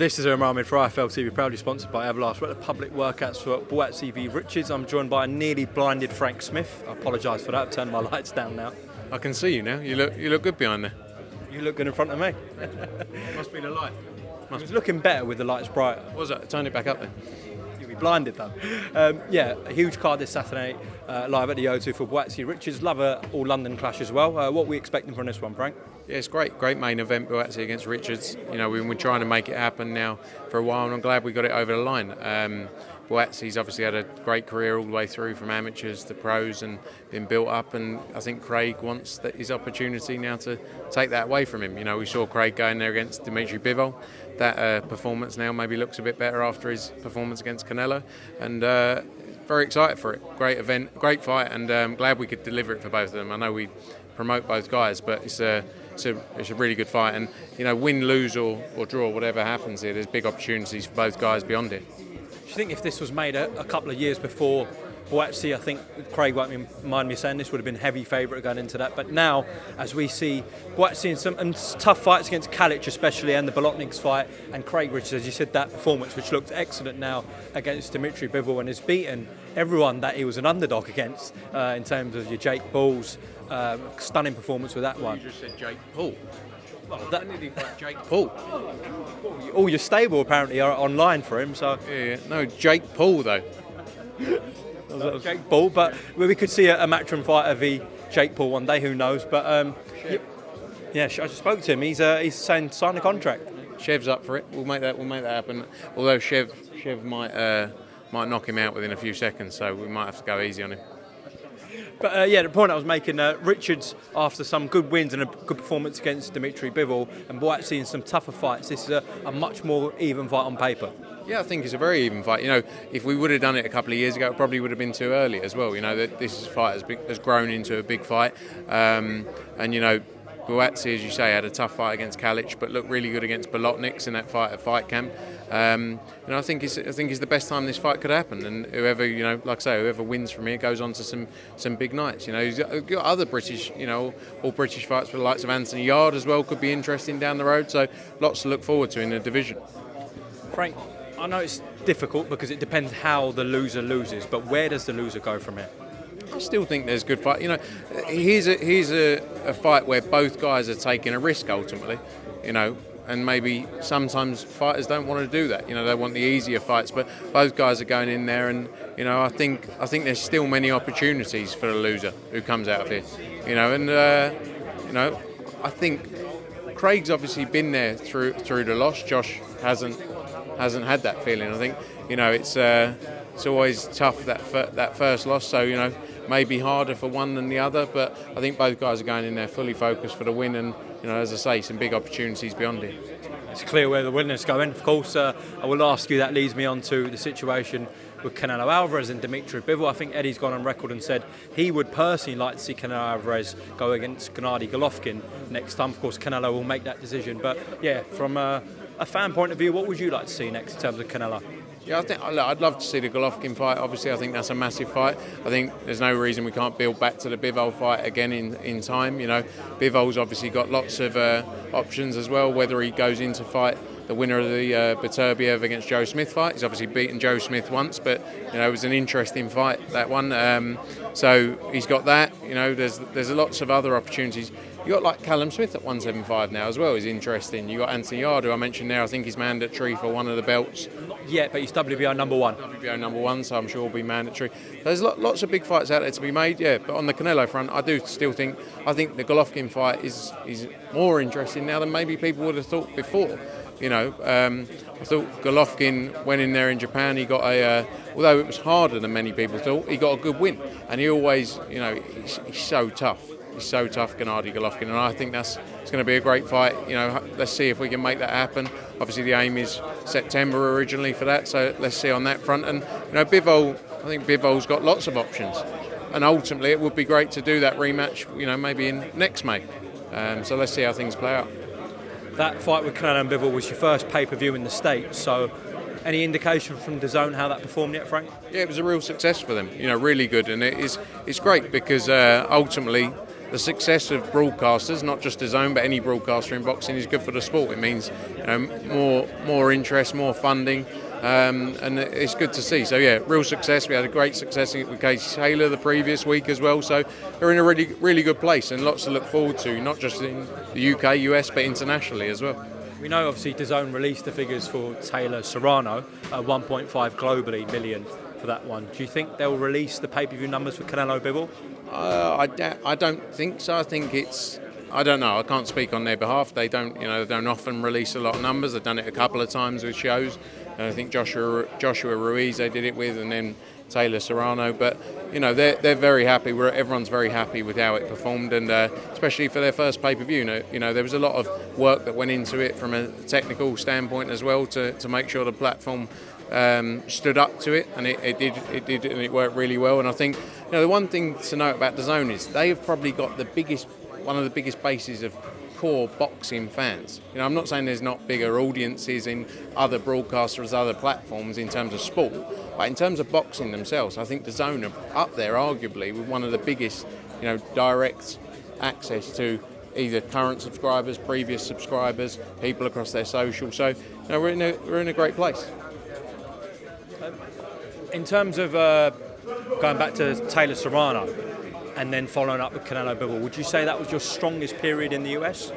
This is Amir Khan for IFL TV, proudly sponsored by Everlast. We're at the public workouts for Whittaker v Richards. I'm joined by a nearly blinded Frank Smith. I apologise for that. I've turned my lights down now. I can see you now. You look good behind there. You look good in front of me. Must be the light. It was looking better with the lights brighter. What was that? Turn it back up then. You'll be blinded though. A huge card this Saturday, live at the O2 for Whittaker v Richards. Love a all-London clash as well. What are we expecting from this one, Frank? Yeah, it's great main event, Whittaker against Richards. You know, we've been trying to make it happen now for a while, and I'm glad we got it over the line. Whittaker's obviously had a great career all the way through from amateurs to pros and been built up, and I think Craig wants his opportunity now to take that away from him. You know, we saw Craig going there against Dimitri Bivol. That performance now maybe looks a bit better after his performance against Canelo, and very excited for it. Great event, great fight, and glad we could deliver it for both of them. I know we promote both guys, but it's a really good fight, and you know, win, lose or draw, whatever happens here, there's big opportunities for both guys beyond it. Do you think if this was made a couple of years before Whittaker, I think Craig won't mind me saying this, would have been heavy favourite going into that, but now as we see Whittaker in some tough fights against Kalic especially, and the Bolotniks fight, and Craig Richards, as you said, that performance which looked excellent now against Dimitri Bivol, and has beaten everyone that he was an underdog against in terms of your Jake Paul's stunning performance with that one. You just said Jake Paul. Well, when did he fight Jake Paul? All your stable apparently are online for him. So yeah. No, Jake Paul though. Jake Paul, but we could see a Matchroom fighter v Jake Paul one day. Who knows? But I just spoke to him. He's saying sign the contract. Chev's up for it. We'll make that happen. Although Chev might knock him out within a few seconds, so we might have to go easy on him. But the point I was making, Richards, after some good wins and a good performance against Dimitri Bivol, and Whittaker in some tougher fights, this is a much more even fight on paper. Yeah, I think it's a very even fight. You know, if we would have done it a couple of years ago, it probably would have been too early as well. You know, that this fight has grown into a big fight, and you know, Whittaker, as you say, had a tough fight against Kalic, but looked really good against Bolotniks in that fight at Fight Camp. I think it's the best time this fight could happen, and whoever, you know, like I say, whoever wins from here goes on to some big nights. You know, he's got other British, you know, all British fights with the likes of Anthony Yard as well, could be interesting down the road. So lots to look forward to in the division. Frank, I know it's difficult because it depends how the loser loses, but where does the loser go from here? I still think there's good fight. You know, here's a fight where both guys are taking a risk ultimately. You know, and maybe sometimes fighters don't want to do that. You know, they want the easier fights, but both guys are going in there, and you know, I think there's still many opportunities for the loser who comes out of here. You know, and you know, I think Craig's obviously been there through the loss. Josh hasn't had that feeling. I think, you know, it's always tough that first loss. So, you know, maybe harder for one than the other, but I think both guys are going in there fully focused for the win, and you know, as I say, some big opportunities beyond it. It's clear where the winner's going. Of course, I will ask you, that leads me on to the situation with Canelo Alvarez and Dimitri Bivol. I think Eddie's gone on record and said he would personally like to see Canelo Alvarez go against Gennady Golovkin next time. Of course, Canelo will make that decision, but yeah, from a fan point of view, what would you like to see next in terms of Canelo? Yeah, I think I'd love to see the Golovkin fight. Obviously, I think that's a massive fight. I think there's no reason we can't build back to the Bivol fight again in time. You know, Bivol's obviously got lots of options as well, whether he goes in to fight the winner of the PayPerView against Joe Smith fight. He's obviously beaten Joe Smith once, but you know, it was an interesting fight, that one. So he's got that. You know, there's lots of other opportunities. You got like Callum Smith at 175 now as well. Is interesting. You got Anthony Yard, who I mentioned there. I think he's mandatory for one of the belts. Yeah, but he's WBO number one. WBO number one, so I'm sure will be mandatory. There's lots of big fights out there to be made. Yeah, but on the Canelo front, I do still think the Golovkin fight is more interesting now than maybe people would have thought before. You know, I thought Golovkin went in there in Japan. He got although it was harder than many people thought, he got a good win. And he always, you know, he's so tough. He's so tough, Gennady Golovkin, and I think it's going to be a great fight. You know, let's see if we can make that happen. Obviously, the aim is September originally for that, so let's see on that front. And you know, I think Bivol's got lots of options, and ultimately, it would be great to do that rematch. You know, maybe in next May. So let's see how things play out. That fight with Canelo and Bivol was your first pay-per-view in the States, so any indication from DAZN how that performed yet, Frank? Yeah, it was a real success for them. You know, really good, and it's great because ultimately, the success of broadcasters, not just DAZN, but any broadcaster in boxing, is good for the sport. It means more interest, more funding, and it's good to see. So yeah, real success. We had a great success with Casey Taylor the previous week as well. So they're in a really, really good place, and lots to look forward to, not just in the UK, US, but internationally as well. We know obviously DAZN released the figures for Taylor Serrano, 1.5 globally million for that one. Do you think they'll release the pay-per-view numbers for Canelo Bivol? I don't think so. I think I don't know. I can't speak on their behalf. They don't often release a lot of numbers. They've done it a couple of times with shows. And I think Joshua Ruiz they did it with, and then Taylor Serrano. But they're very happy. Everyone's very happy with how it performed, and especially for their first pay-per-view. There was a lot of work that went into it from a technical standpoint as well to make sure the platform stood up to it, and it did, and it worked really well. And I think the one thing to note about DAZN is they have probably got one of the biggest bases of core boxing fans. I'm not saying there's not bigger audiences in other broadcasters, other platforms in terms of sport, but in terms of boxing themselves, I think DAZN are up there arguably with one of the biggest, direct access to either current subscribers, previous subscribers, people across their social. So we're in a great place. In terms of going back to Taylor Serrano and then following up with Canelo Bivol, would you say that was your strongest period in the US?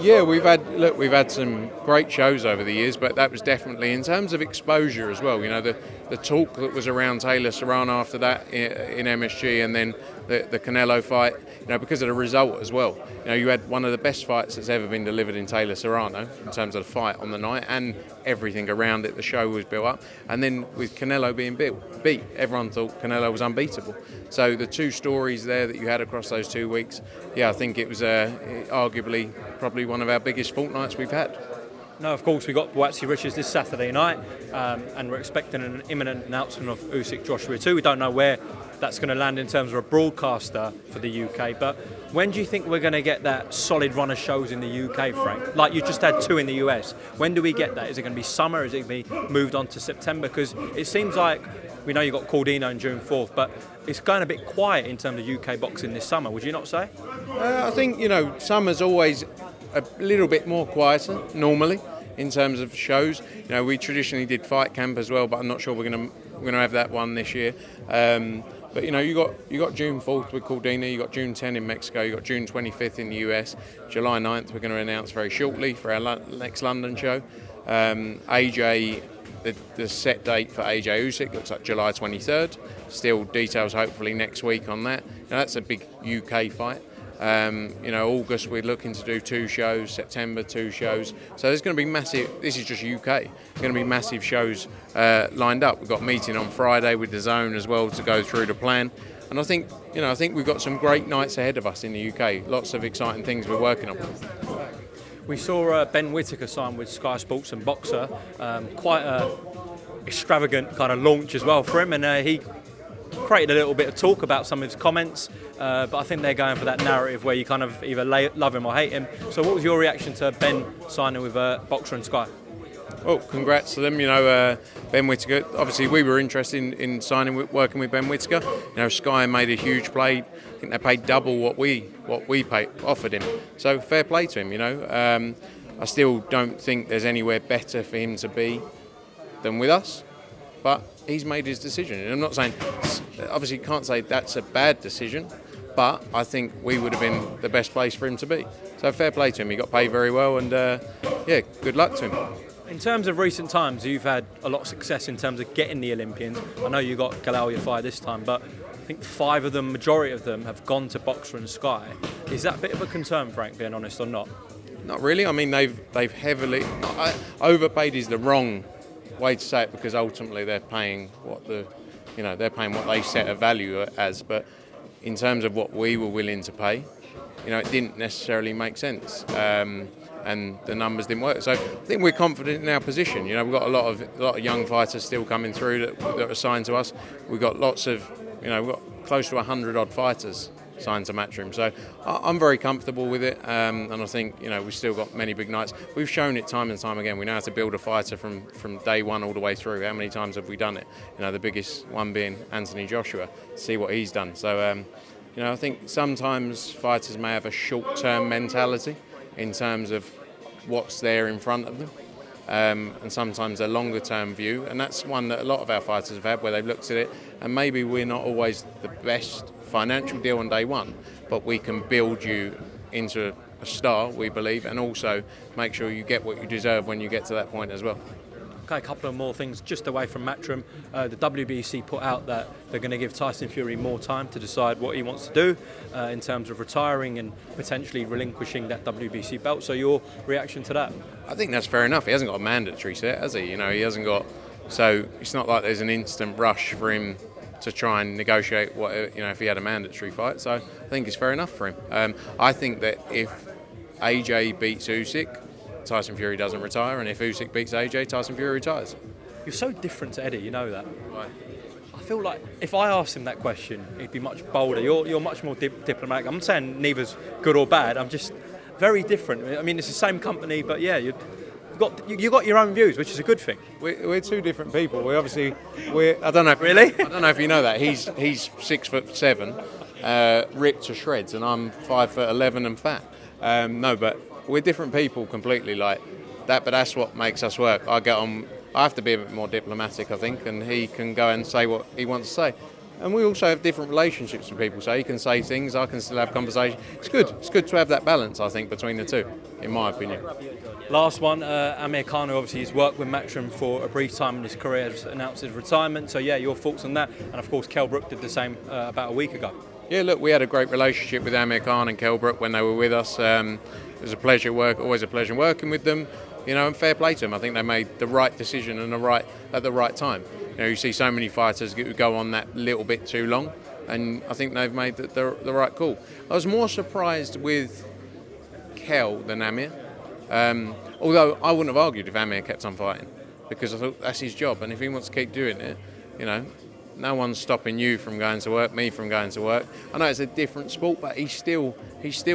Yeah, we've had some great shows over the years, but that was definitely in terms of exposure as well. The talk that was around Taylor Serrano after that in MSG, and then the Canelo fight, because of the result as well. You had one of the best fights that's ever been delivered in Taylor Serrano in terms of the fight on the night and everything around it. The show was built up, and then with Canelo being beat, everyone thought Canelo was unbeatable. So the two stories there that you had across those 2 weeks, I think it was arguably probably one of our biggest fortnights we've had. No, of course, we got Boatsy Richards this Saturday night, and we're expecting an imminent announcement of Usyk Joshua too. We don't know where that's going to land in terms of a broadcaster for the UK, but when do you think we're going to get that solid run of shows in the UK, Frank? Like you just had 2 in the US. When do we get that? Is it going to be summer? Is it going to be moved on to September? Because it seems like, we know you got Cordino on June 4th, but it's going a bit quiet in terms of UK boxing this summer, would you not say? I think, summer's always a little bit more quieter normally in terms of shows. We traditionally did Fight Camp as well, but I'm not sure we're going to have that one this year. But you got June 4th with Cordina, you got June 10 in Mexico, you got June 25th in the US, July 9th we're going to announce very shortly for our next London show. AJ, the set date for AJ Usyk looks like July 23rd. Still details hopefully next week on that. Now that's a big UK fight. August we're looking to do 2 shows, September 2 shows. So there's going to be massive, this is just UK, there's going to be massive shows lined up. We've got a meeting on Friday with DAZN as well to go through the plan. And I think we've got some great nights ahead of us in the UK. Lots of exciting things we're working on. We saw Ben Whittaker sign with Sky Sports and Boxer. Quite a extravagant kind of launch as well for him, and he created a little bit of talk about some of his comments, but I think they're going for that narrative where you kind of either love him or hate him. So what was your reaction to Ben signing with Boxer and Sky? Well, congrats to them. Ben Whittaker, obviously we were interested in working with Ben Whittaker. Sky made a huge play. I think they paid double what we offered him. So fair play to him, I still don't think there's anywhere better for him to be than with us, but he's made his decision. And I'm not saying, obviously you can't say that's a bad decision, but I think we would have been the best place for him to be. So fair play to him. He got paid very well, and good luck to him. In terms of recent times, you've had a lot of success in terms of getting the Olympians. I know you got Galal Yafai this time, but I think 5 of them, majority of them, have gone to Boxer and Sky. Is that a bit of a concern, Frank, being honest, or not? Not really. I mean, they've heavily overpaid is the wrong way to say it, because ultimately they're paying what they set a value as. But in terms of what we were willing to pay, it didn't necessarily make sense. And the numbers didn't work. So I think we're confident in our position. We've got a lot of young fighters still coming through that are signed to us. We've got we've got close to 100 odd fighters signed to Matchroom. So I'm very comfortable with it, and I think we've still got many big nights. We've shown it time and time again. We know how to build a fighter from day one all the way through. How many times have we done it? The biggest one being Anthony Joshua. See what he's done. So I think sometimes fighters may have a short-term mentality in terms of what's there in front of them, and sometimes a longer-term view, and that's one that a lot of our fighters have had, where they've looked at it, and maybe we're not always the best financial deal on day one, but we can build you into a star, we believe, and also make sure you get what you deserve when you get to that point as well. Okay, a couple of more things just away from Matchroom. The WBC put out that they're going to give Tyson Fury more time to decide what he wants to do in terms of retiring and potentially relinquishing that WBC belt. So your reaction to that? I think that's fair enough. He hasn't got a mandatory set, has he? He hasn't got. So it's not like there's an instant rush for him to try and negotiate what if he had a mandatory fight. So I think it's fair enough for him. I think that if AJ beats Usyk, Tyson Fury doesn't retire, and if Usyk beats AJ, Tyson Fury retires. You're so different to Eddie, you know that. Right. I feel like if I asked him that question, he'd be much bolder. You're much more diplomatic. I'm not saying neither's good or bad. I'm just very different. I mean, it's the same company, but yeah, you got your own views, which is a good thing. We're two different people. I don't know. Really? I don't know if you know that. He's 6'7", ripped to shreds, and I'm 5'11" and fat. No, but we're different people completely like that, but that's what makes us work. I have to be a bit more diplomatic, I think, and he can go and say what he wants to say. And we also have different relationships with people, so he can say things, I can still have conversation. It's good to have that balance, I think, between the two, in my opinion. Last one, Amir Khan, who obviously has worked with Matchroom for a brief time in his career, has announced his retirement. So yeah, your thoughts on that? And of course, Kell Brook did the same about a week ago. Yeah, look, we had a great relationship with Amir Khan and Kell Brook when they were with us. It was always a pleasure working with them, and fair play to them. I think they made the right decision and at the right time. You see so many fighters who go on that little bit too long, and I think they've made the right call. I was more surprised with Kell than Amir, although I wouldn't have argued if Amir kept on fighting, because I thought that's his job, and if he wants to keep doing it, no one's stopping you from going to work, me from going to work. I know it's a different sport, but he still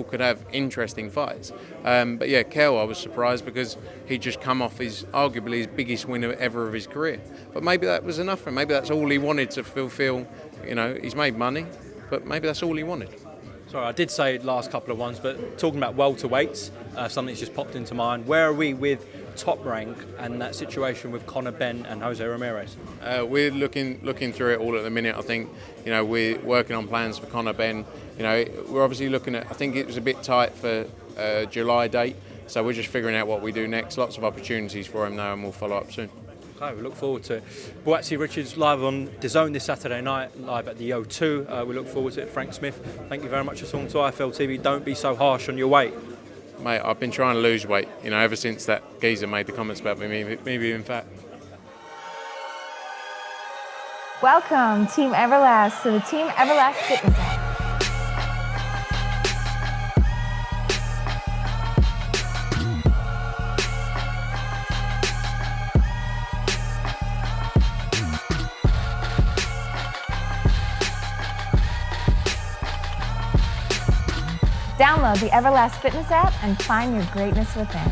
could have interesting fights. But yeah, Kell, I was surprised because he'd just come off arguably his biggest win ever of his career. But maybe that was enough for him. Maybe that's all he wanted to fulfil. He's made money, but maybe that's all he wanted. Sorry, I did say last couple of ones, but talking about welterweights, something's just popped into mind. Where are we with Top Rank and that situation with Conor Benn and Jose Ramirez? We're looking through it all at the minute. I think we're working on plans for Conor Benn. We're obviously looking at. I think it was a bit tight for July date, so we're just figuring out what we do next. Lots of opportunities for him now, and we'll follow up soon. Okay, we look forward to it. Buatsi Richards live on DAZN this Saturday night, live at the O2. We look forward to it. Frank Smith, thank you very much for talking to IFL TV. Don't be so harsh on your weight. Mate, I've been trying to lose weight, ever since that geezer made the comments about me being fat. Welcome, Team Everlast, to the Team Everlast Fitness app. Download the Everlast Fitness app and find your greatness within.